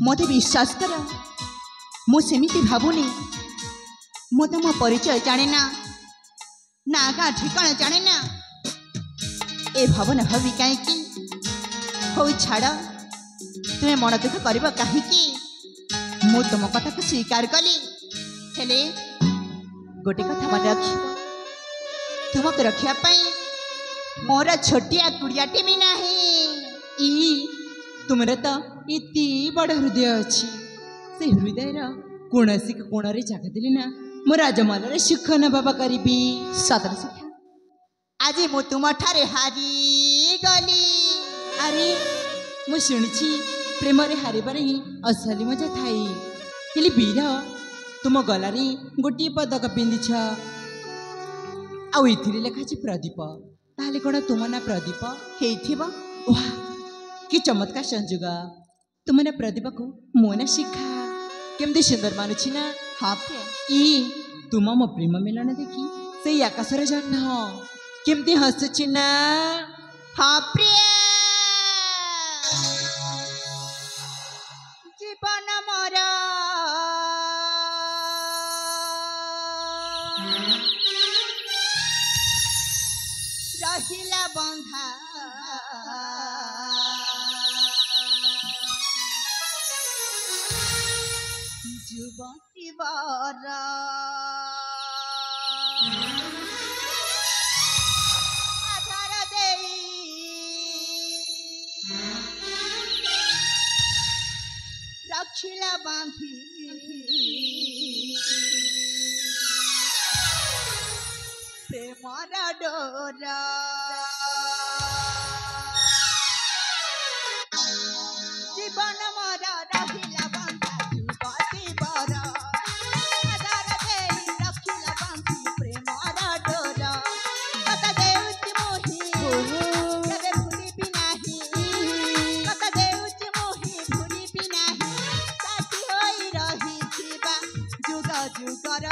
मते विश्वास कर मु सेमिति भावुनी मु तुम परिचय जाने ना गाँ ठिकाना जाने ना ए भावना भावी कहीं हो छाड़ तुम्हें मन दुख कर कहीं मु तुम कथा को स्वीकार कली हेले गोटे कथा मन रख तुमको रखापी मोर छोटिया कुड़ियाटे भी नहीं तुमर तो इति बड़ हृदय अच्छी से हृदयर कौन सी कोण जगह देली ना मो राजमहल सुख नभा करी सतर सुख आज मु तुम ठारे हारी गली अरे मु शुणी प्रेम हारिबार ही असली मजा थाई हेली वीर तुम गलारे गोटे पदक पिंधिछ आउ इथिरे लेखाची प्रदीप ताले कौन तुम ना प्रदीप हेइथिबो वाह कि चमत्कार संजोग तुम ना प्रदीप को मो ना शिखा केमती सुंदर मानुछि ना हाँ ई तुम मो प्रेम मिलन देखी से आकाशर जह्न केमती हसुछि ना हाँ प्रिय जीवन मोर रहिला बंधा जुबती बारा आधार देई रखिला बांधी प्रेमरा डोरा जीवन मोरा रहिला बंधा जुबती बारा आधार देई रखिला बांधी प्रेमरा डोरा कथा देउछि मोहि केबे भूलिबि नाही कथा देउछि मोहि भूलिबि नाही साथी होई रहिथिबा जुग जुगर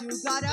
जुगर